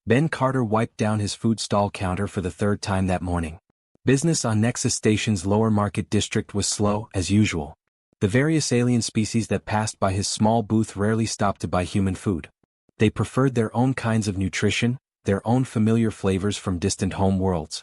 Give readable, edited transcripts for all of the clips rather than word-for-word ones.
Ben Carter wiped down his food stall counter for the third time that morning. Business on Nexus Station's lower market district was slow, as usual. The various alien species that passed by his small booth rarely stopped to buy human food. They preferred their own kinds of nutrition, their own familiar flavors from distant home worlds.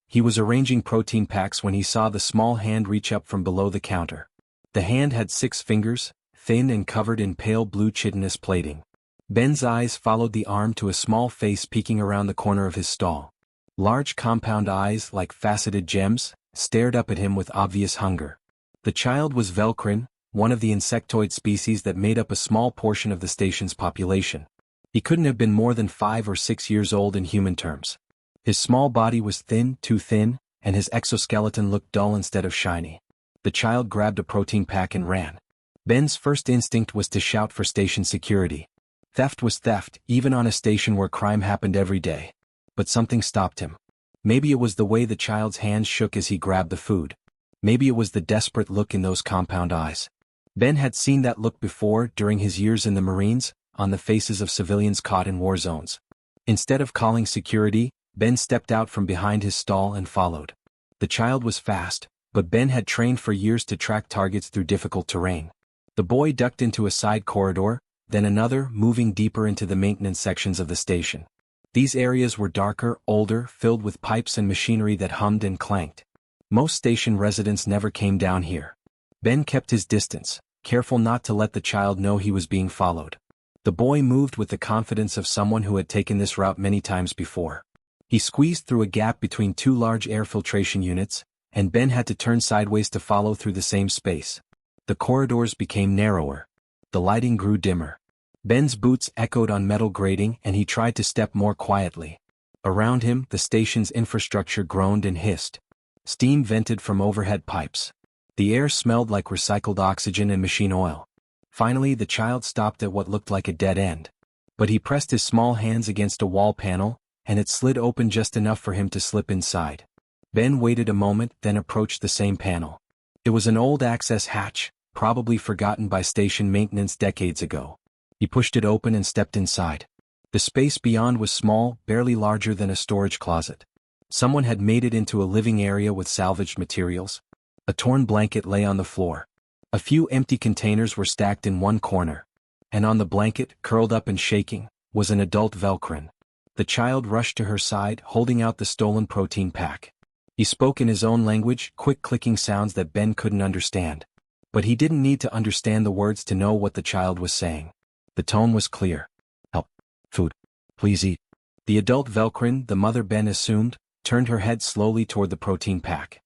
He was arranging protein packs when he saw the small hand reach up from below the counter. The hand had 6 fingers, thin and covered in pale blue chitinous plating. Ben's eyes followed the arm to a small face peeking around the corner of his stall. Large compound eyes, like faceted gems, stared up at him with obvious hunger. The child was Velcrin, one of the insectoid species that made up a small portion of the station's population. He couldn't have been more than 5 or 6 years old in human terms. His small body was thin, too thin, and his exoskeleton looked dull instead of shiny. The child grabbed a protein pack and ran. Ben's first instinct was to shout for station security. Theft was theft, even on a station where crime happened every day. But something stopped him. Maybe it was the way the child's hands shook as he grabbed the food. Maybe it was the desperate look in those compound eyes. Ben had seen that look before during his years in the Marines, on the faces of civilians caught in war zones. Instead of calling security, Ben stepped out from behind his stall and followed. The child was fast, but Ben had trained for years to track targets through difficult terrain. The boy ducked into a side corridor, then another, moving deeper into the maintenance sections of the station. These areas were darker, older, filled with pipes and machinery that hummed and clanked. Most station residents never came down here. Ben kept his distance, careful not to let the child know he was being followed. The boy moved with the confidence of someone who had taken this route many times before. He squeezed through a gap between 2 large air filtration units, and Ben had to turn sideways to follow through the same space. The corridors became narrower. The lighting grew dimmer. Ben's boots echoed on metal grating and he tried to step more quietly. Around him, the station's infrastructure groaned and hissed. Steam vented from overhead pipes. The air smelled like recycled oxygen and machine oil. Finally, the child stopped at what looked like a dead end. But he pressed his small hands against a wall panel, and it slid open just enough for him to slip inside. Ben waited a moment, then approached the same panel. It was an old access hatch, probably forgotten by station maintenance decades ago. He pushed it open and stepped inside. The space beyond was small, barely larger than a storage closet. Someone had made it into a living area with salvaged materials. A torn blanket lay on the floor. A few empty containers were stacked in one corner. And on the blanket, curled up and shaking, was an adult Velcrin. The child rushed to her side, holding out the stolen protein pack. He spoke in his own language, quick clicking sounds that Ben couldn't understand. But he didn't need to understand the words to know what the child was saying. The tone was clear. Help. Food. Please eat. The adult Velcrin, the mother Ben assumed, turned her head slowly toward the protein pack.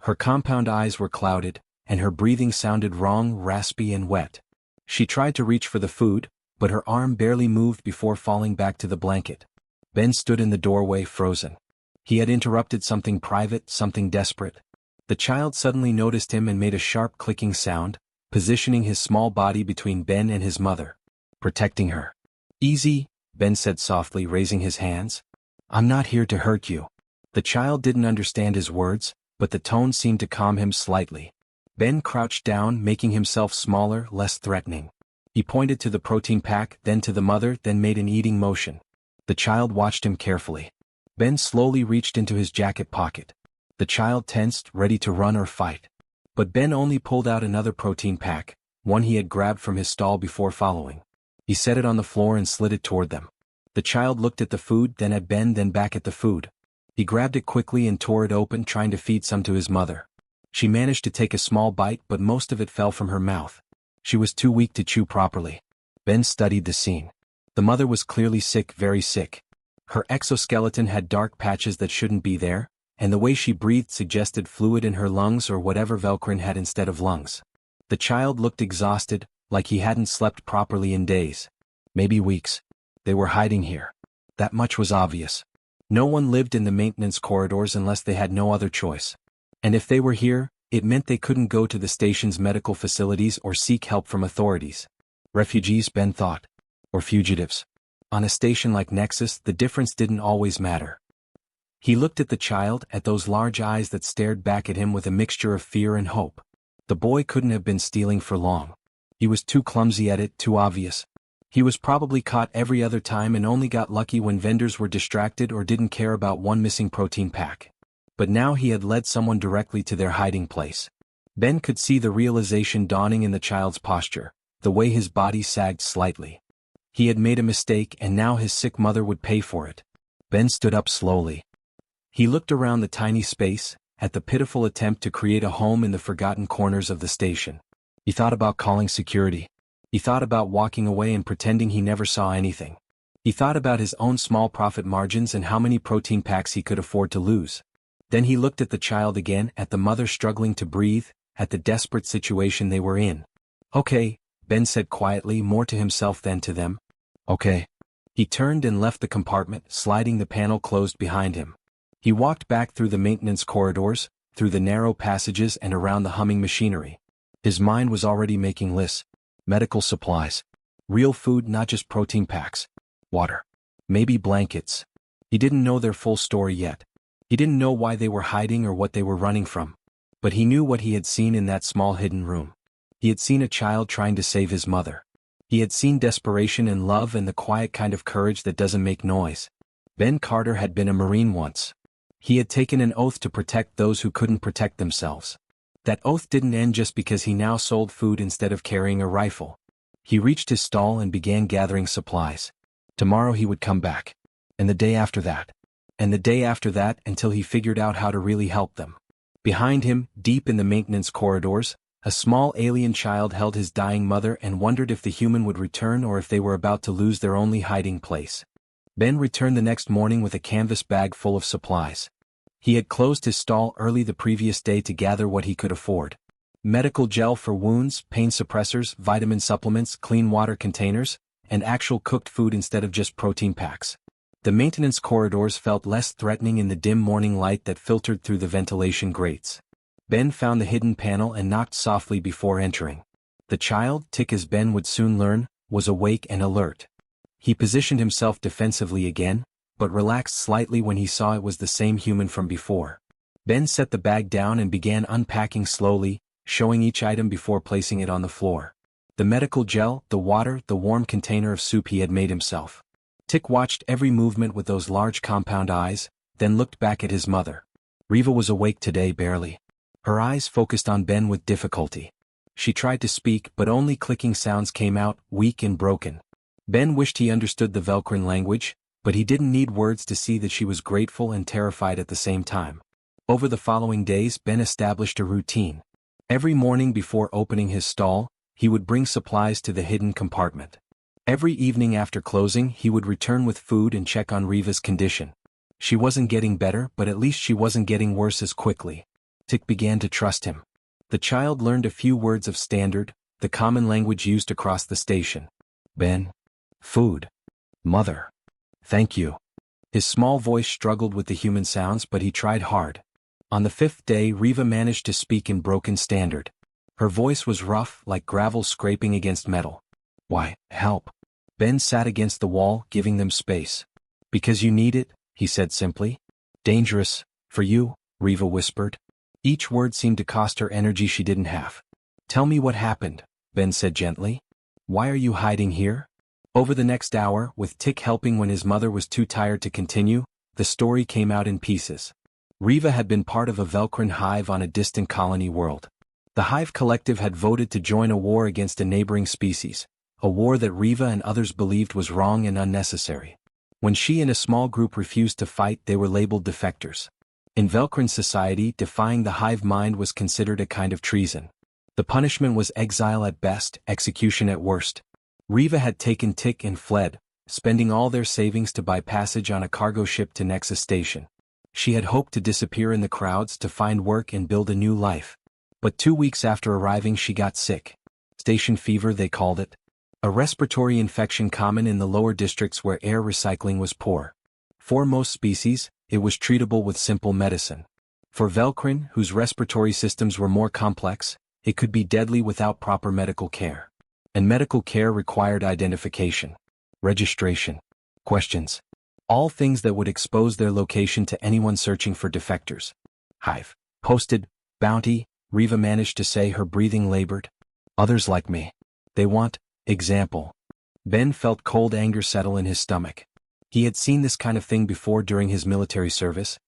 Her compound eyes were clouded, and her breathing sounded wrong, raspy and wet. She tried to reach for the food, but her arm barely moved before falling back to the blanket. Ben stood in the doorway, frozen. He had interrupted something private, something desperate. The child suddenly noticed him and made a sharp clicking sound, positioning his small body between Ben and his mother. Protecting her. Easy, Ben said softly, raising his hands. I'm not here to hurt you. The child didn't understand his words, but the tone seemed to calm him slightly. Ben crouched down, making himself smaller, less threatening. He pointed to the protein pack, then to the mother, then made an eating motion. The child watched him carefully. Ben slowly reached into his jacket pocket. The child tensed, ready to run or fight. But Ben only pulled out another protein pack, one he had grabbed from his stall before following. He set it on the floor and slid it toward them. The child looked at the food, then at Ben, then back at the food. He grabbed it quickly and tore it open, trying to feed some to his mother. She managed to take a small bite, but most of it fell from her mouth. She was too weak to chew properly. Ben studied the scene. The mother was clearly sick, very sick. Her exoskeleton had dark patches that shouldn't be there, and the way she breathed suggested fluid in her lungs or whatever Velcrin had instead of lungs. The child looked exhausted, like he hadn't slept properly in days. Maybe weeks. They were hiding here. That much was obvious. No one lived in the maintenance corridors unless they had no other choice. And if they were here, it meant they couldn't go to the station's medical facilities or seek help from authorities. Refugees, Ben thought. Or fugitives. On a station like Nexus, the difference didn't always matter. He looked at the child, at those large eyes that stared back at him with a mixture of fear and hope. The boy couldn't have been stealing for long. He was too clumsy at it, too obvious. He was probably caught every other time and only got lucky when vendors were distracted or didn't care about one missing protein pack. But now he had led someone directly to their hiding place. Ben could see the realization dawning in the child's posture, the way his body sagged slightly. He had made a mistake and now his sick mother would pay for it. Ben stood up slowly. He looked around the tiny space, at the pitiful attempt to create a home in the forgotten corners of the station. He thought about calling security. He thought about walking away and pretending he never saw anything. He thought about his own small profit margins and how many protein packs he could afford to lose. Then he looked at the child again, at the mother struggling to breathe, at the desperate situation they were in. "Okay," Ben said quietly, more to himself than to them. "Okay." He turned and left the compartment, sliding the panel closed behind him. He walked back through the maintenance corridors, through the narrow passages and around the humming machinery. His mind was already making lists. Medical supplies. Real food, not just protein packs. Water. Maybe blankets. He didn't know their full story yet. He didn't know why they were hiding or what they were running from. But he knew what he had seen in that small hidden room. He had seen a child trying to save his mother. He had seen desperation and love and the quiet kind of courage that doesn't make noise. Ben Carter had been a Marine once. He had taken an oath to protect those who couldn't protect themselves. That oath didn't end just because he now sold food instead of carrying a rifle. He reached his stall and began gathering supplies. Tomorrow he would come back. And the day after that. And the day after that, until he figured out how to really help them. Behind him, deep in the maintenance corridors, a small alien child held his dying mother and wondered if the human would return or if they were about to lose their only hiding place. Ben returned the next morning with a canvas bag full of supplies. He had closed his stall early the previous day to gather what he could afford. Medical gel for wounds, pain suppressors, vitamin supplements, clean water containers, and actual cooked food instead of just protein packs. The maintenance corridors felt less threatening in the dim morning light that filtered through the ventilation grates. Ben found the hidden panel and knocked softly before entering. The child, Tick as Ben would soon learn, was awake and alert. He positioned himself defensively again, but relaxed slightly when he saw it was the same human from before. Ben set the bag down and began unpacking slowly, showing each item before placing it on the floor. The medical gel, the water, the warm container of soup he had made himself. Tick watched every movement with those large compound eyes, then looked back at his mother. Rheeva was awake today barely. Her eyes focused on Ben with difficulty. She tried to speak but only clicking sounds came out, weak and broken. Ben wished he understood the Velcrin language, but he didn't need words to see that she was grateful and terrified at the same time. Over the following days, Ben established a routine. Every morning before opening his stall, he would bring supplies to the hidden compartment. Every evening after closing, he would return with food and check on Rheeva's condition. She wasn't getting better, but at least she wasn't getting worse as quickly. Tick began to trust him. The child learned a few words of standard, the common language used across the station. Ben. Food. Mother. Thank you. His small voice struggled with the human sounds, but he tried hard. On the 5th day, Rheeva managed to speak in broken standard. Her voice was rough, like gravel scraping against metal. Why, help. Ben sat against the wall, giving them space. Because you need it, he said simply. Dangerous, for you, Rheeva whispered. Each word seemed to cost her energy she didn't have. Tell me what happened, Ben said gently. Why are you hiding here? Over the next hour, with Tick helping when his mother was too tired to continue, the story came out in pieces. Rheeva had been part of a Velcrin hive on a distant colony world. The hive collective had voted to join a war against a neighboring species, a war that Rheeva and others believed was wrong and unnecessary. When she and a small group refused to fight, they were labeled defectors. In Velcrin society, defying the hive mind was considered a kind of treason. The punishment was exile at best, execution at worst. Rheeva had taken Tick and fled, spending all their savings to buy passage on a cargo ship to Nexus Station. She had hoped to disappear in the crowds to find work and build a new life. But 2 weeks after arriving she got sick. Station fever they called it. A respiratory infection common in the lower districts where air recycling was poor. For most species, it was treatable with simple medicine. For Velcrin, whose respiratory systems were more complex, it could be deadly without proper medical care. And medical care required identification, registration, questions. All things that would expose their location to anyone searching for defectors. Hive. Posted. Bounty. Rheeva managed to say, her breathing labored. Others like me. They want, example. Ben felt cold anger settle in his stomach. He had seen this kind of thing before during his military service.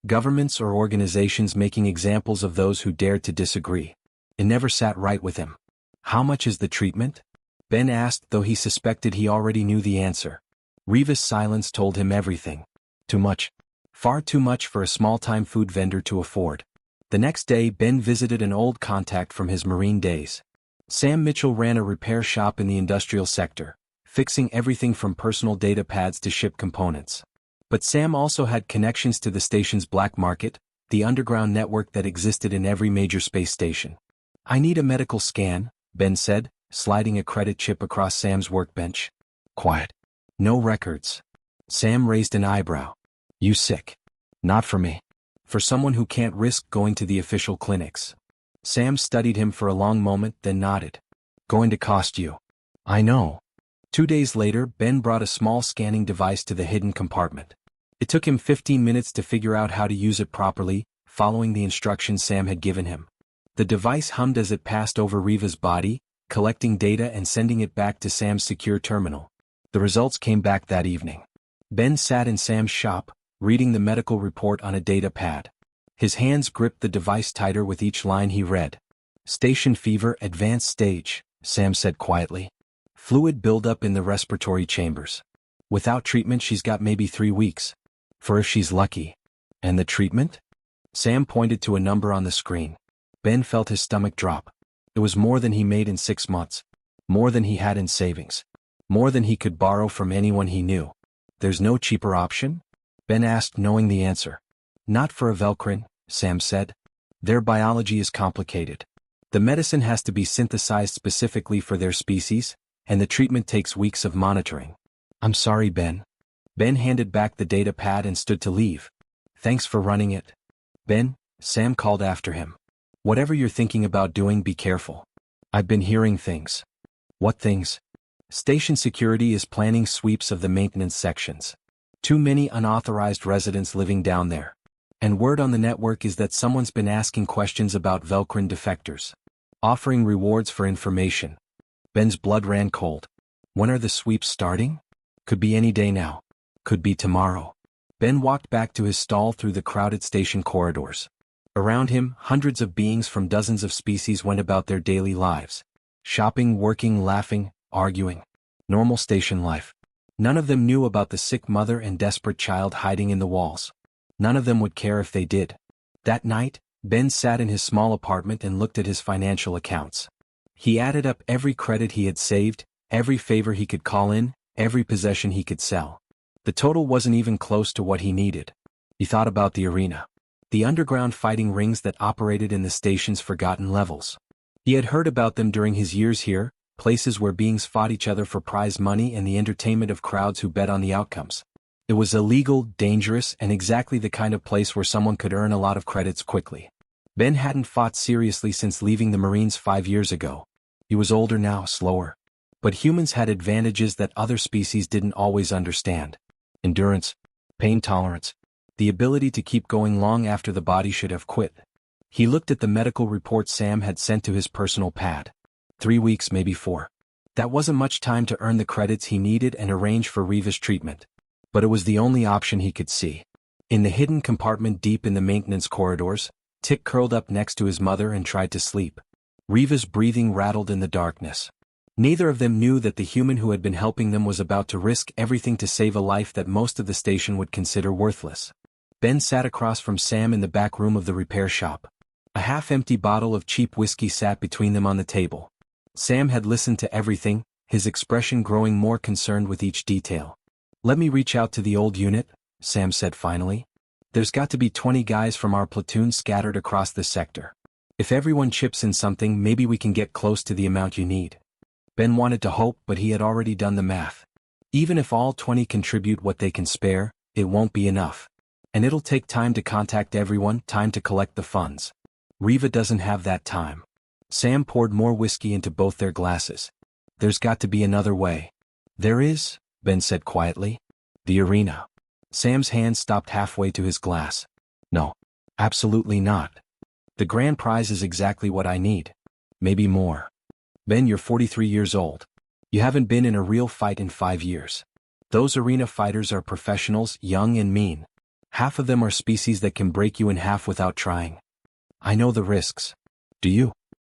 Governments or organizations making examples of those who dared to disagree. It never sat right with him. How much is the treatment? Ben asked, though he suspected he already knew the answer. Rheeva's silence told him everything. Too much. Far too much for a small-time food vendor to afford. The next day, Ben visited an old contact from his Marine days. Sam Mitchell ran a repair shop in the industrial sector, fixing everything from personal data pads to ship components. But Sam also had connections to the station's black market, the underground network that existed in every major space station. "I need a medical scan," Ben said, sliding a credit chip across Sam's workbench. "Quiet. No records." Sam raised an eyebrow. "You sick?" "Not for me. For someone who can't risk going to the official clinics." Sam studied him for a long moment, then nodded. "Going to cost you." "I know." 2 days later, Ben brought a small scanning device to the hidden compartment. It took him 15 minutes to figure out how to use it properly, following the instructions Sam had given him. The device hummed as it passed over Rheeva's body, collecting data and sending it back to Sam's secure terminal. The results came back that evening. Ben sat in Sam's shop, reading the medical report on a data pad. His hands gripped the device tighter with each line he read. "Station fever, advanced stage," Sam said quietly. "Fluid buildup in the respiratory chambers. Without treatment she's got maybe 3 weeks. For if she's lucky." "And the treatment?" Sam pointed to a number on the screen. Ben felt his stomach drop. It was more than he made in 6 months. More than he had in savings. More than he could borrow from anyone he knew. "There's no cheaper option?" Ben asked, knowing the answer. "Not for a Velcrin," Sam said. "Their biology is complicated. The medicine has to be synthesized specifically for their species, and the treatment takes weeks of monitoring." "I'm sorry, Ben." Ben handed back the data pad and stood to leave. "Thanks for running it." "Ben," Sam called after him. "Whatever you're thinking about doing, be careful. I've been hearing things." "What things?" "Station security is planning sweeps of the maintenance sections. Too many unauthorized residents living down there. And word on the network is that someone's been asking questions about Velcrin defectors. Offering rewards for information." Ben's blood ran cold. "When are the sweeps starting?" "Could be any day now. Could be tomorrow." Ben walked back to his stall through the crowded station corridors. Around him, hundreds of beings from dozens of species went about their daily lives. Shopping, working, laughing, arguing. Normal station life. None of them knew about the sick mother and desperate child hiding in the walls. None of them would care if they did. That night, Ben sat in his small apartment and looked at his financial accounts. He added up every credit he had saved, every favor he could call in, every possession he could sell. The total wasn't even close to what he needed. He thought about the arena. The underground fighting rings that operated in the station's forgotten levels. He had heard about them during his years here, places where beings fought each other for prize money and the entertainment of crowds who bet on the outcomes. It was illegal, dangerous, and exactly the kind of place where someone could earn a lot of credits quickly. Ben hadn't fought seriously since leaving the Marines 5 years ago. He was older now, slower. But humans had advantages that other species didn't always understand. Endurance, pain tolerance, the ability to keep going long after the body should have quit. He looked at the medical report Sam had sent to his personal pad. 3 weeks, maybe 4. That wasn't much time to earn the credits he needed and arrange for Rheeva's treatment. But it was the only option he could see. In the hidden compartment deep in the maintenance corridors, Tick curled up next to his mother and tried to sleep. Rheeva's breathing rattled in the darkness. Neither of them knew that the human who had been helping them was about to risk everything to save a life that most of the station would consider worthless. Ben sat across from Sam in the back room of the repair shop. A half-empty bottle of cheap whiskey sat between them on the table. Sam had listened to everything, his expression growing more concerned with each detail. "Let me reach out to the old unit," Sam said finally. "There's got to be 20 guys from our platoon scattered across this sector. If everyone chips in something, maybe we can get close to the amount you need." Ben wanted to hope, but he had already done the math. Even if all 20 contribute what they can spare, it won't be enough. And it'll take time to contact everyone, time to collect the funds. Rheeva doesn't have that time. Sam poured more whiskey into both their glasses. "There's got to be another way." "There is," Ben said quietly. "The arena." Sam's hand stopped halfway to his glass. "No. Absolutely not. The grand prize is exactly what I need. Maybe more." "Ben, you're 43 years old. You haven't been in a real fight in 5 years. Those arena fighters are professionals, young and mean. Half of them are species that can break you in half without trying. I know the risks. Do you?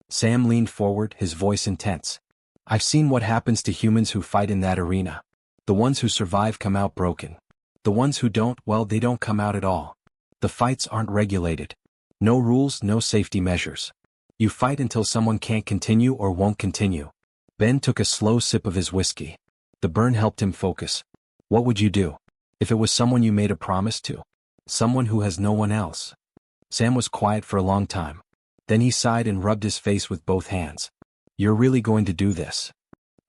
Sam leaned forward, his voice intense. I've seen what happens to humans who fight in that arena. The ones who survive come out broken. The ones who don't, well, they don't come out at all. The fights aren't regulated. No rules, no safety measures. You fight until someone can't continue or won't continue. Ben took a slow sip of his whiskey. The burn helped him focus. What would you do? If it was someone you made a promise to? Someone who has no one else? Sam was quiet for a long time. Then he sighed and rubbed his face with both hands. You're really going to do this?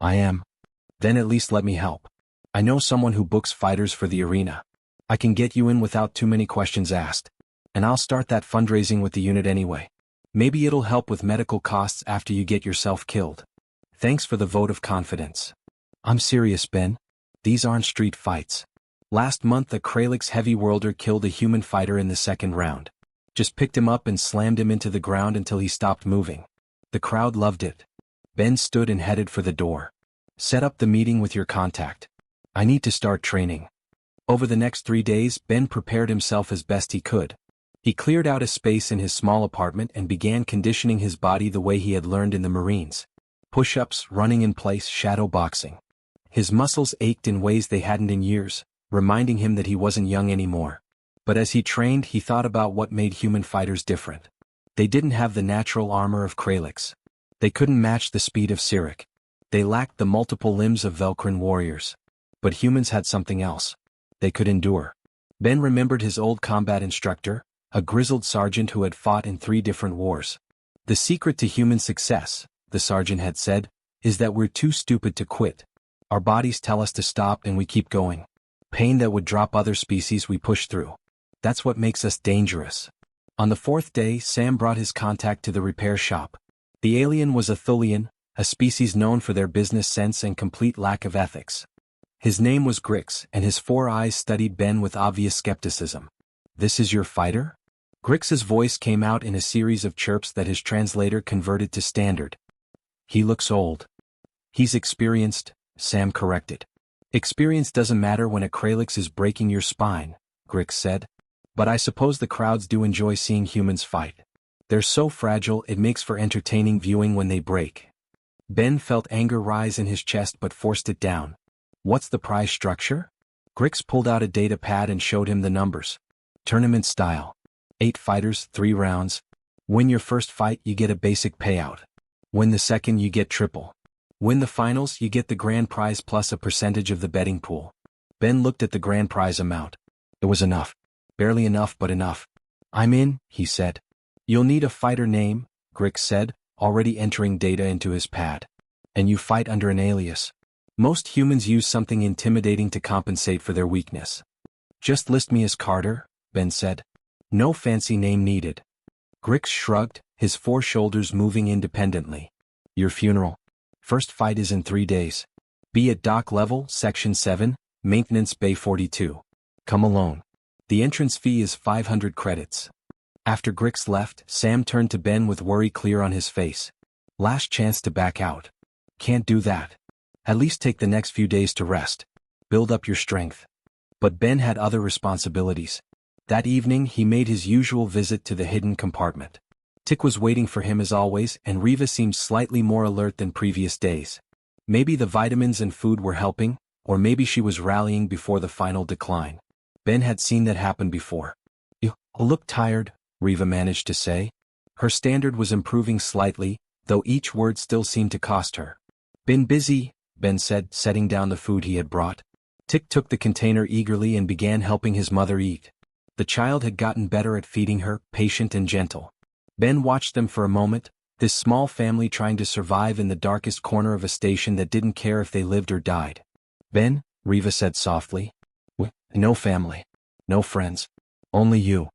I am. Then at least let me help. I know someone who books fighters for the arena. I can get you in without too many questions asked. And I'll start that fundraising with the unit anyway. Maybe it'll help with medical costs after you get yourself killed. Thanks for the vote of confidence. I'm serious, Ben. These aren't street fights. Last month a Kralix heavy worlder killed a human fighter in the second round. Just picked him up and slammed him into the ground until he stopped moving. The crowd loved it. Ben stood and headed for the door. Set up the meeting with your contact. I need to start training. Over the next 3 days, Ben prepared himself as best he could. He cleared out a space in his small apartment and began conditioning his body the way he had learned in the Marines. Push-ups, running in place, shadow boxing. His muscles ached in ways they hadn't in years, reminding him that he wasn't young anymore. But as he trained, he thought about what made human fighters different. They didn't have the natural armor of Kralix. They couldn't match the speed of Cyric. They lacked the multiple limbs of Velcrin warriors. But humans had something else. They could endure. Ben remembered his old combat instructor, a grizzled sergeant who had fought in 3 different wars. The secret to human success, the sergeant had said, is that we're too stupid to quit. Our bodies tell us to stop and we keep going. Pain that would drop other species we push through. That's what makes us dangerous. On the 4th day, Sam brought his contact to the repair shop. The alien was a Thulian, a species known for their business sense and complete lack of ethics. His name was Grix, and his 4 eyes studied Ben with obvious skepticism. This is your fighter? Grix's voice came out in a series of chirps that his translator converted to standard. He looks old. He's experienced, Sam corrected. Experience doesn't matter when a Kralix is breaking your spine, Grix said. But I suppose the crowds do enjoy seeing humans fight. They're so fragile it makes for entertaining viewing when they break. Ben felt anger rise in his chest but forced it down. What's the prize structure? Grix pulled out a data pad and showed him the numbers. Tournament style. 8 fighters, 3 rounds. Win your first fight, you get a basic payout. Win the second, you get triple. Win the finals, you get the grand prize plus a percentage of the betting pool. Ben looked at the grand prize amount. It was enough. Barely enough, but enough. I'm in, he said. You'll need a fighter name, Grix said, already entering data into his pad. And you fight under an alias. Most humans use something intimidating to compensate for their weakness. Just list me as Carter, Ben said. No fancy name needed. Grix shrugged, his 4 shoulders moving independently. Your funeral. First fight is in 3 days. Be at dock level, section 7, maintenance bay 42. Come alone. The entrance fee is 500 credits. After Grix left, Sam turned to Ben with worry clear on his face. Last chance to back out. Can't do that. At least take the next few days to rest. Build up your strength. But Ben had other responsibilities. That evening he made his usual visit to the hidden compartment. Tick was waiting for him as always, and Rheeva seemed slightly more alert than previous days. Maybe the vitamins and food were helping, or maybe she was rallying before the final decline. Ben had seen that happen before. You look tired, Rheeva managed to say. Her standard was improving slightly, though each word still seemed to cost her. Been busy, Ben said, setting down the food he had brought. Tick took the container eagerly and began helping his mother eat. The child had gotten better at feeding her, patient and gentle. Ben watched them for a moment, this small family trying to survive in the darkest corner of a station that didn't care if they lived or died. Ben, Rheeva said softly. No family. No friends. Only you.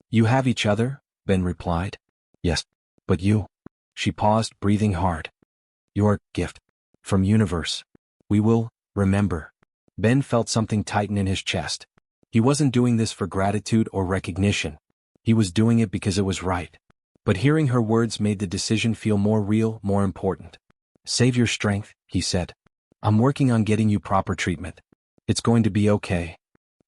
You have each other, Ben replied. Yes. But you. She paused, breathing hard. Your gift. From universe. We will, remember. Ben felt something tighten in his chest. He wasn't doing this for gratitude or recognition. He was doing it because it was right. But hearing her words made the decision feel more real, more important. Save your strength, he said. I'm working on getting you proper treatment. It's going to be okay.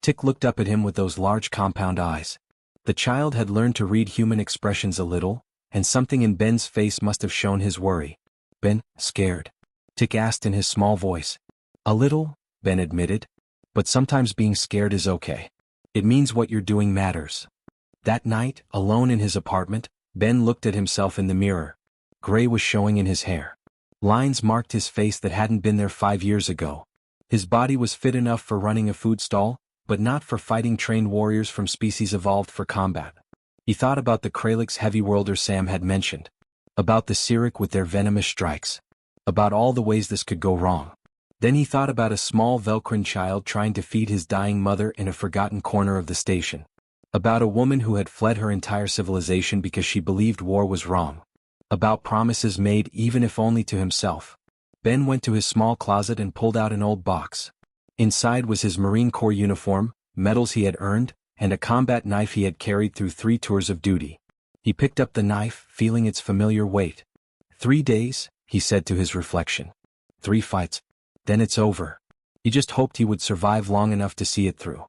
Tick looked up at him with those large compound eyes. The child had learned to read human expressions a little, and something in Ben's face must have shown his worry. Ben, scared? Tick asked in his small voice. A little, Ben admitted. But sometimes being scared is okay. It means what you're doing matters. That night, alone in his apartment, Ben looked at himself in the mirror. Gray was showing in his hair. Lines marked his face that hadn't been there 5 years ago. His body was fit enough for running a food stall, but not for fighting trained warriors from species evolved for combat. He thought about the Kralix heavy worlder Sam had mentioned. About the Sirik with their venomous strikes. About all the ways this could go wrong. Then he thought about a small Velcrin child trying to feed his dying mother in a forgotten corner of the station. About a woman who had fled her entire civilization because she believed war was wrong. About promises made even if only to himself. Ben went to his small closet and pulled out an old box. Inside was his Marine Corps uniform, medals he had earned, and a combat knife he had carried through 3 tours of duty. He picked up the knife, feeling its familiar weight. 3 days, he said to his reflection. 3 fights. Then it's over. He just hoped he would survive long enough to see it through.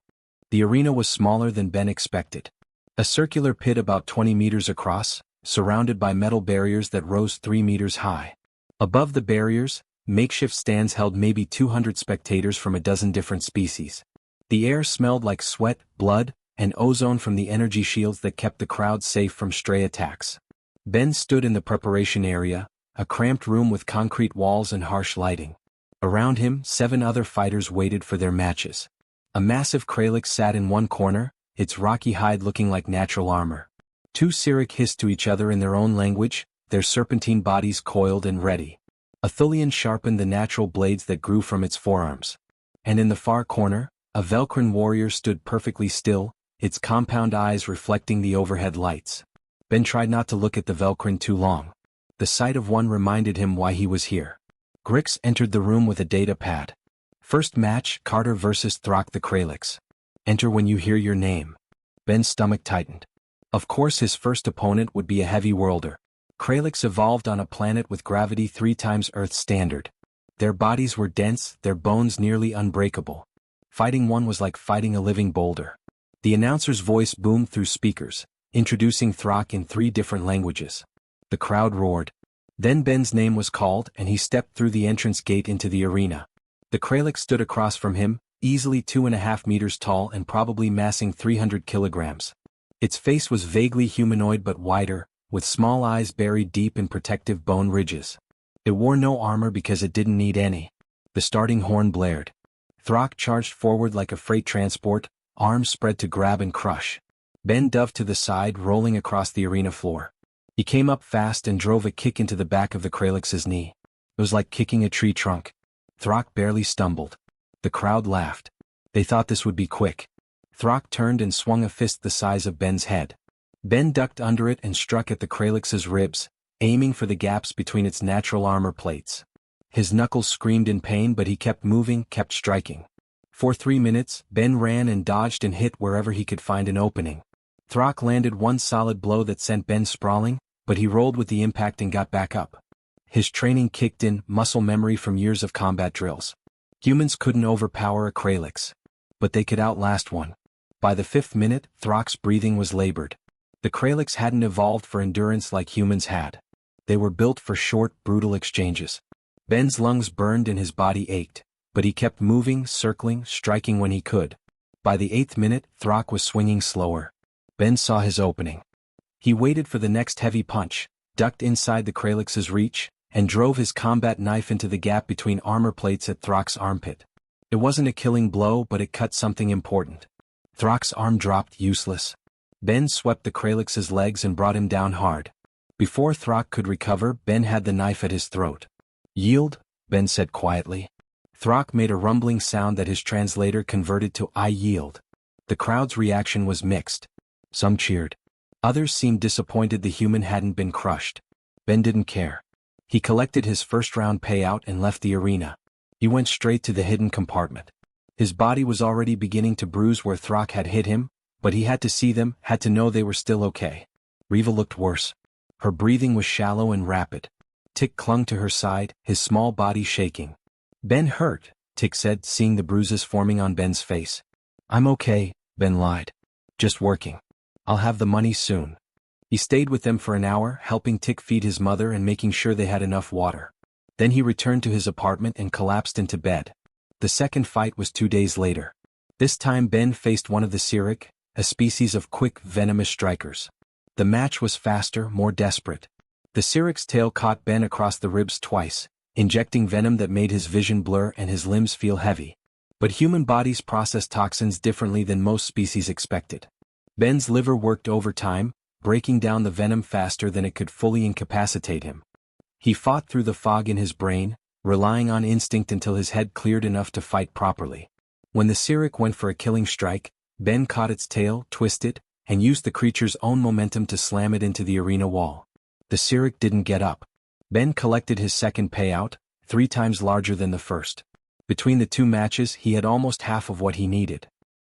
The arena was smaller than Ben expected. A circular pit about 20 meters across, surrounded by metal barriers that rose 3 meters high. Above the barriers, makeshift stands held maybe 200 spectators from a dozen different species. The air smelled like sweat, blood, and ozone from the energy shields that kept the crowd safe from stray attacks. Ben stood in the preparation area, a cramped room with concrete walls and harsh lighting. Around him, 7 other fighters waited for their matches. A massive Kralix sat in one corner, its rocky hide looking like natural armor. 2 Sirik hissed to each other in their own language, their serpentine bodies coiled and ready. A Thulian sharpened the natural blades that grew from its forearms. And in the far corner, a Velcrin warrior stood perfectly still, its compound eyes reflecting the overhead lights. Ben tried not to look at the Velcrin too long. The sight of one reminded him why he was here. Grix entered the room with a data pad. First match, Carter versus Throck the Kralix. Enter when you hear your name. Ben's stomach tightened. Of course his first opponent would be a heavy worlder. Kralix evolved on a planet with gravity 3 times Earth's standard. Their bodies were dense, their bones nearly unbreakable. Fighting one was like fighting a living boulder. The announcer's voice boomed through speakers, introducing Throck in 3 different languages. The crowd roared. Then Ben's name was called and he stepped through the entrance gate into the arena. The Kralix stood across from him, easily 2.5 meters tall and probably massing 300 kilograms. Its face was vaguely humanoid but wider, with small eyes buried deep in protective bone ridges. It wore no armor because it didn't need any. The starting horn blared. Throck charged forward like a freight transport, arms spread to grab and crush. Ben dove to the side, rolling across the arena floor. He came up fast and drove a kick into the back of the Kralix's knee. It was like kicking a tree trunk. Throck barely stumbled. The crowd laughed. They thought this would be quick. Throck turned and swung a fist the size of Ben's head. Ben ducked under it and struck at the Kralix's ribs, aiming for the gaps between its natural armor plates. His knuckles screamed in pain but he kept moving, kept striking. For 3 minutes, Ben ran and dodged and hit wherever he could find an opening. Throck landed one solid blow that sent Ben sprawling, but he rolled with the impact and got back up. His training kicked in, muscle memory from years of combat drills. Humans couldn't overpower a Kralix, but they could outlast one. By the 5th minute, Throck's breathing was labored. The Kralix hadn't evolved for endurance like humans had. They were built for short, brutal exchanges. Ben's lungs burned and his body ached, but he kept moving, circling, striking when he could. By the 8th minute, Throck was swinging slower. Ben saw his opening. He waited for the next heavy punch, ducked inside the Kralix's reach, and drove his combat knife into the gap between armor plates at Throck's armpit. It wasn't a killing blow but it cut something important. Throck's arm dropped useless. Ben swept the Kralix's legs and brought him down hard. Before Throck could recover, Ben had the knife at his throat. Yield, Ben said quietly. Throck made a rumbling sound that his translator converted to I yield. The crowd's reaction was mixed. Some cheered. Others seemed disappointed the human hadn't been crushed. Ben didn't care. He collected his first-round payout and left the arena. He went straight to the hidden compartment. His body was already beginning to bruise where Throck had hit him, but he had to see them, had to know they were still okay. Rheeva looked worse. Her breathing was shallow and rapid. Tick clung to her side, his small body shaking. Ben hurt, Tick said, seeing the bruises forming on Ben's face. I'm okay, Ben lied. Just working. I'll have the money soon. He stayed with them for an hour, helping Tick feed his mother and making sure they had enough water. Then he returned to his apartment and collapsed into bed. The second fight was 2 days later. This time Ben faced one of the Sirik, a species of quick, venomous strikers. The match was faster, more desperate. The Sirik's tail caught Ben across the ribs twice, injecting venom that made his vision blur and his limbs feel heavy. But human bodies process toxins differently than most species expected. Ben's liver worked overtime, breaking down the venom faster than it could fully incapacitate him. He fought through the fog in his brain, relying on instinct until his head cleared enough to fight properly. When the Sirik went for a killing strike, Ben caught its tail, twisted, and used the creature's own momentum to slam it into the arena wall. The Sirik didn't get up. Ben collected his second payout, 3 times larger than the first. Between the 2 matches he had almost half of what he needed.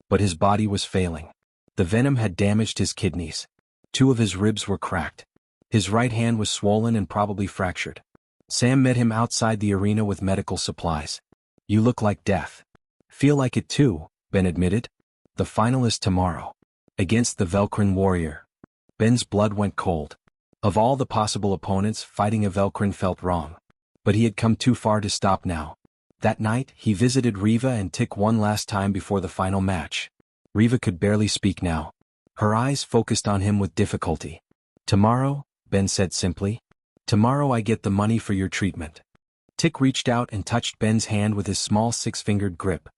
But his body was failing. The venom had damaged his kidneys. 2 of his ribs were cracked. His right hand was swollen and probably fractured. Sam met him outside the arena with medical supplies. You look like death. Feel like it too, Ben admitted. The final is tomorrow. Against the Velkrin warrior. Ben's blood went cold. Of all the possible opponents, fighting a Velkrin felt wrong. But he had come too far to stop now. That night, he visited Rheeva and Tick one last time before the final match. Rheeva could barely speak now. Her eyes focused on him with difficulty. Tomorrow, Ben said simply. Tomorrow I get the money for your treatment. Tick reached out and touched Ben's hand with his small 6-fingered grip.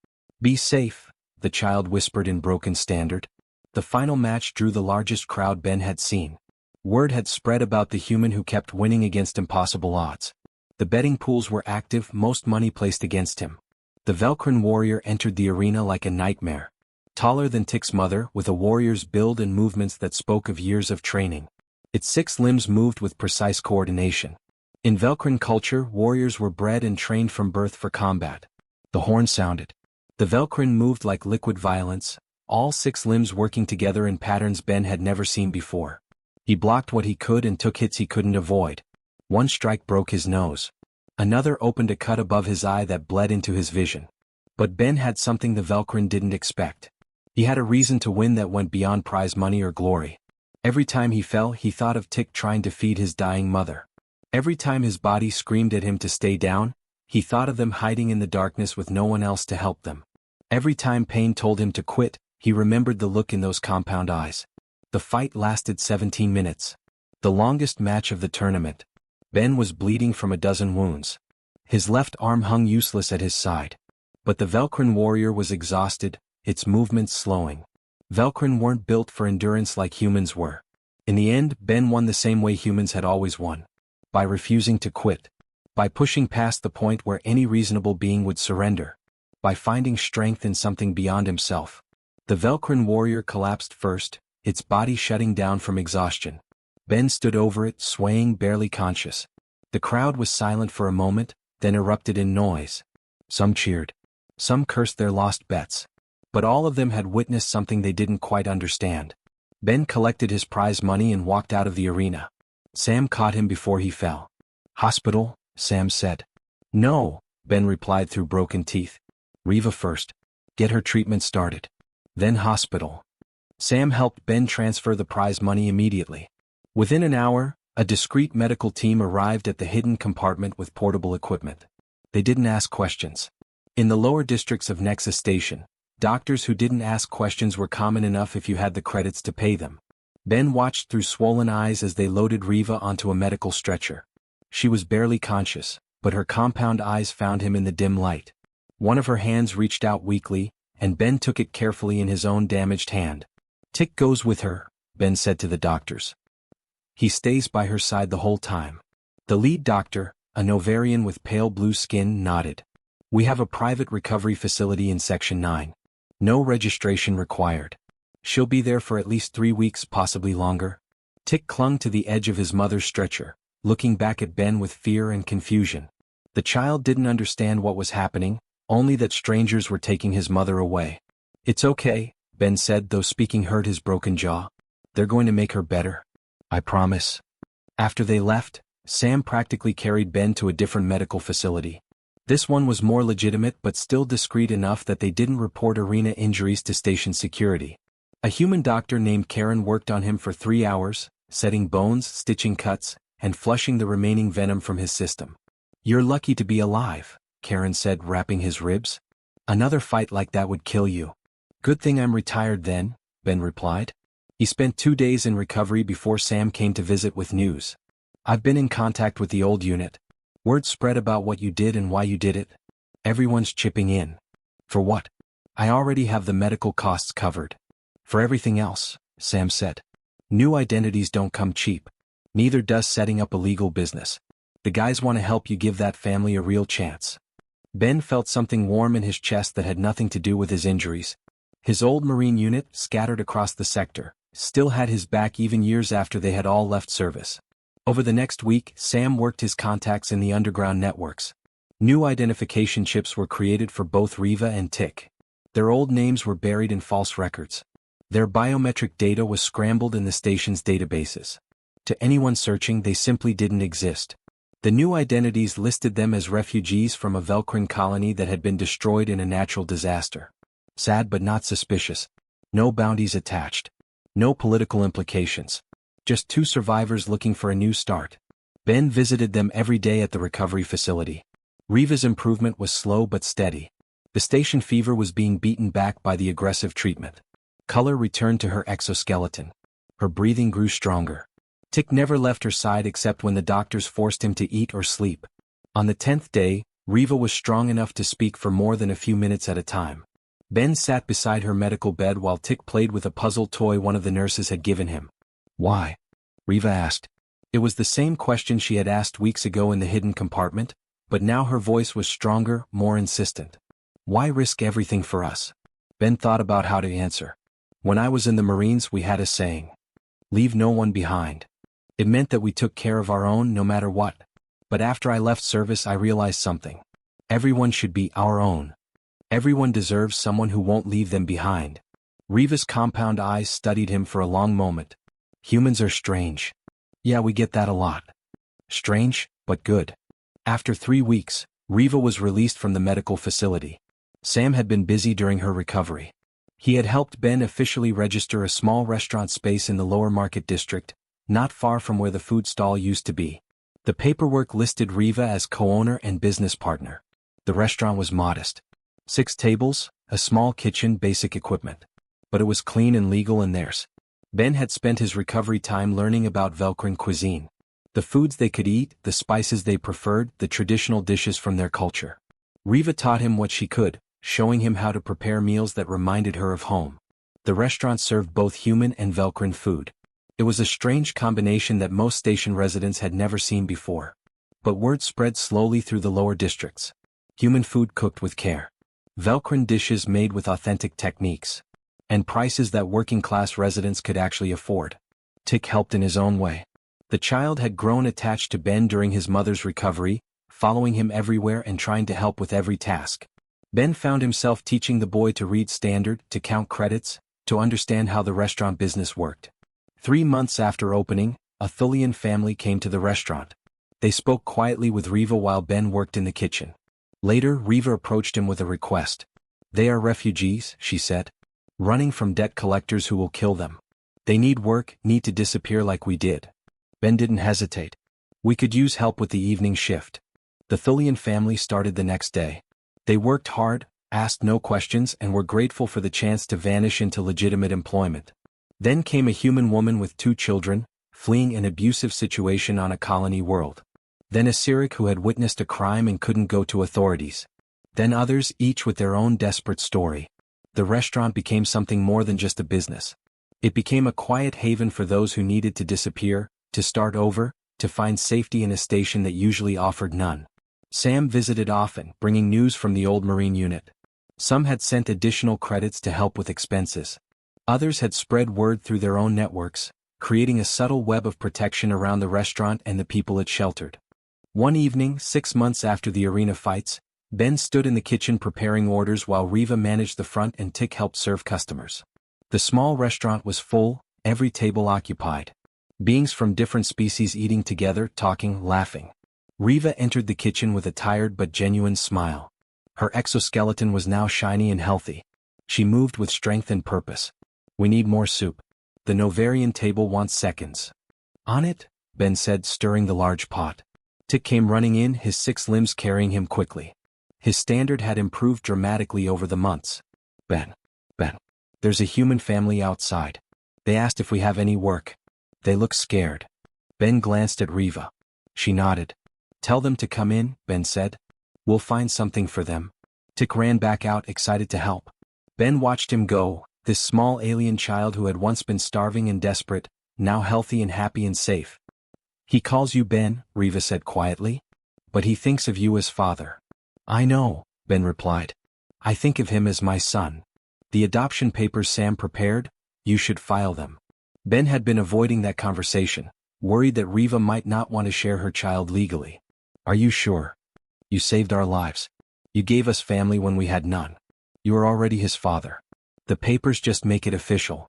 Be safe, the child whispered in broken standard. The final match drew the largest crowd Ben had seen. Word had spread about the human who kept winning against impossible odds. The betting pools were active, most money placed against him. The Velkrin warrior entered the arena like a nightmare. Taller than Tick's mother, with a warrior's build and movements that spoke of years of training. Its 6 limbs moved with precise coordination. In Velkrin culture, warriors were bred and trained from birth for combat. The horn sounded. The Velkrin moved like liquid violence, all 6 limbs working together in patterns Ben had never seen before. He blocked what he could and took hits he couldn't avoid. One strike broke his nose. Another opened a cut above his eye that bled into his vision. But Ben had something the Velkrin didn't expect. He had a reason to win that went beyond prize money or glory. Every time he fell, he thought of Tick trying to feed his dying mother. Every time his body screamed at him to stay down, he thought of them hiding in the darkness with no one else to help them. Every time pain told him to quit, he remembered the look in those compound eyes. The fight lasted 17 minutes. The longest match of the tournament. Ben was bleeding from a dozen wounds. His left arm hung useless at his side. But the Velkrin warrior was exhausted, its movements slowing. Velkrin weren't built for endurance like humans were. In the end, Ben won the same way humans had always won. By refusing to quit. By pushing past the point where any reasonable being would surrender. By finding strength in something beyond himself. The Velkrin warrior collapsed first, its body shutting down from exhaustion. Ben stood over it, swaying, barely conscious. The crowd was silent for a moment, then erupted in noise. Some cheered. Some cursed their lost bets. But all of them had witnessed something they didn't quite understand. Ben collected his prize money and walked out of the arena. Sam caught him before he fell. Hospital, Sam said. No, Ben replied through broken teeth. Rheeva first. Get her treatment started. Then hospital. Sam helped Ben transfer the prize money immediately. Within an hour, a discreet medical team arrived at the hidden compartment with portable equipment. They didn't ask questions. In the lower districts of Nexus Station, doctors who didn't ask questions were common enough if you had the credits to pay them. Ben watched through swollen eyes as they loaded Rheeva onto a medical stretcher. She was barely conscious, but her compound eyes found him in the dim light. One of her hands reached out weakly, and Ben took it carefully in his own damaged hand. Tick goes with her, Ben said to the doctors. He stays by her side the whole time. The lead doctor, a Novarian with pale blue skin, nodded. We have a private recovery facility in Section 9. No registration required. She'll be there for at least 3 weeks, possibly longer. Tick clung to the edge of his mother's stretcher, looking back at Ben with fear and confusion. The child didn't understand what was happening, only that strangers were taking his mother away. It's okay, Ben said, though speaking hurt his broken jaw. They're going to make her better. I promise. After they left, Sam practically carried Ben to a different medical facility. This one was more legitimate but still discreet enough that they didn't report arena injuries to station security. A human doctor named Karen worked on him for 3 hours, setting bones, stitching cuts, and flushing the remaining venom from his system. "You're lucky to be alive," Karen said, wrapping his ribs. "Another fight like that would kill you." "Good thing I'm retired then," Ben replied. He spent 2 days in recovery before Sam came to visit with news. "I've been in contact with the old unit. Word spread about what you did and why you did it. Everyone's chipping in." "For what?" "I already have the medical costs covered." "For everything else," Sam said. "New identities don't come cheap. Neither does setting up a legal business. The guys want to help you give that family a real chance." Ben felt something warm in his chest that had nothing to do with his injuries. His old Marine unit, scattered across the sector, still had his back even years after they had all left service. Over the next week, Sam worked his contacts in the underground networks. New identification chips were created for both Rheeva and Tick. Their old names were buried in false records. Their biometric data was scrambled in the station's databases. To anyone searching, they simply didn't exist. The new identities listed them as refugees from a Velcrin colony that had been destroyed in a natural disaster. Sad but not suspicious. No bounties attached. No political implications. Just 2 survivors looking for a new start. Ben visited them every day at the recovery facility. Rheeva's improvement was slow but steady. The station fever was being beaten back by the aggressive treatment. Color returned to her exoskeleton. Her breathing grew stronger. Tick never left her side except when the doctors forced him to eat or sleep. On the 10th day, Rheeva was strong enough to speak for more than a few minutes at a time. Ben sat beside her medical bed while Tick played with a puzzle toy one of the nurses had given him. "Why?" Rheeva asked. It was the same question she had asked weeks ago in the hidden compartment, but now her voice was stronger, more insistent. "Why risk everything for us?" Ben thought about how to answer. "When I was in the Marines, we had a saying. Leave no one behind. It meant that we took care of our own no matter what. But after I left service, I realized something. Everyone should be our own. Everyone deserves someone who won't leave them behind." Rheeva's compound eyes studied him for a long moment. "Humans are strange." "Yeah, we get that a lot." "Strange, but good." After 3 weeks, Rheeva was released from the medical facility. Sam had been busy during her recovery. He had helped Ben officially register a small restaurant space in the Lower Market District, not far from where the food stall used to be. The paperwork listed Rheeva as co-owner and business partner. The restaurant was modest. 6 tables, a small kitchen, basic equipment. But it was clean and legal in theirs. Ben had spent his recovery time learning about Velcrin cuisine. The foods they could eat, the spices they preferred, the traditional dishes from their culture. Rheeva taught him what she could, showing him how to prepare meals that reminded her of home. The restaurant served both human and Velcrin food. It was a strange combination that most station residents had never seen before. But word spread slowly through the lower districts. Human food cooked with care. Velcrin dishes made with authentic techniques. And prices that working-class residents could actually afford. Tick helped in his own way. The child had grown attached to Ben during his mother's recovery, following him everywhere and trying to help with every task. Ben found himself teaching the boy to read standard, to count credits, to understand how the restaurant business worked. 3 months after opening, a Thulian family came to the restaurant. They spoke quietly with Rheeva while Ben worked in the kitchen. Later, Rheeva approached him with a request. "They are refugees," she said. "Running from debt collectors who will kill them. They need work, need to disappear like we did." Ben didn't hesitate. "We could use help with the evening shift." The Thulian family started the next day. They worked hard, asked no questions, and were grateful for the chance to vanish into legitimate employment. Then came a human woman with 2 children, fleeing an abusive situation on a colony world. Then a Syriac who had witnessed a crime and couldn't go to authorities. Then others, each with their own desperate story. The restaurant became something more than just a business. It became a quiet haven for those who needed to disappear, to start over, to find safety in a station that usually offered none. Sam visited often, bringing news from the old Marine unit. Some had sent additional credits to help with expenses. Others had spread word through their own networks, creating a subtle web of protection around the restaurant and the people it sheltered. One evening, 6 months after the arena fights, Ben stood in the kitchen preparing orders while Rheeva managed the front and Tick helped serve customers. The small restaurant was full, every table occupied. Beings from different species eating together, talking, laughing. Rheeva entered the kitchen with a tired but genuine smile. Her exoskeleton was now shiny and healthy. She moved with strength and purpose. "We need more soup. The Novarian table wants seconds." "On it," Ben said, stirring the large pot. Tick came running in, his 6 limbs carrying him quickly. His standard had improved dramatically over the months. Ben. There's a human family outside. They asked if we have any work. They look scared." Ben glanced at Rheeva. She nodded. "Tell them to come in," Ben said. "We'll find something for them." Tick ran back out, excited to help. Ben watched him go, this small alien child who had once been starving and desperate, now healthy and happy and safe. "He calls you Ben," Rheeva said quietly. "But he thinks of you as father." "I know," Ben replied. "I think of him as my son. The adoption papers Sam prepared, you should file them." Ben had been avoiding that conversation, worried that Rheeva might not want to share her child legally. "Are you sure? You saved our lives. You gave us family when we had none. You are already his father. The papers just make it official."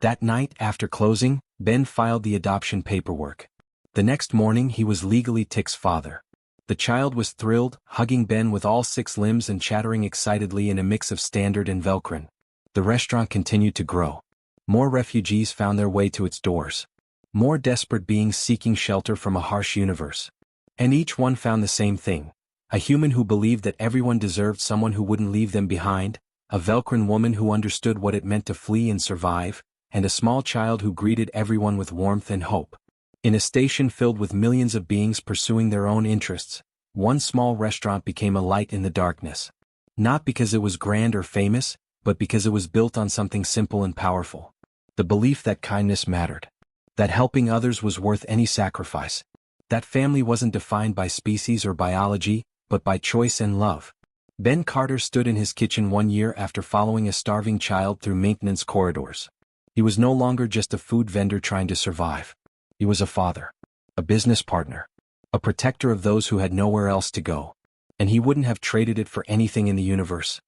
That night, after closing, Ben filed the adoption paperwork. The next morning he was legally Tick's father. The child was thrilled, hugging Ben with all 6 limbs and chattering excitedly in a mix of standard and Velcrin. The restaurant continued to grow. More refugees found their way to its doors. More desperate beings seeking shelter from a harsh universe. And each one found the same thing. A human who believed that everyone deserved someone who wouldn't leave them behind, a Velcrin woman who understood what it meant to flee and survive, and a small child who greeted everyone with warmth and hope. In a station filled with millions of beings pursuing their own interests, one small restaurant became a light in the darkness. Not because it was grand or famous, but because it was built on something simple and powerful. The belief that kindness mattered. That helping others was worth any sacrifice. That family wasn't defined by species or biology, but by choice and love. Ben Carter stood in his kitchen one year after following a starving child through maintenance corridors. He was no longer just a food vendor trying to survive. He was a father. A business partner. A protector of those who had nowhere else to go. And he wouldn't have traded it for anything in the universe.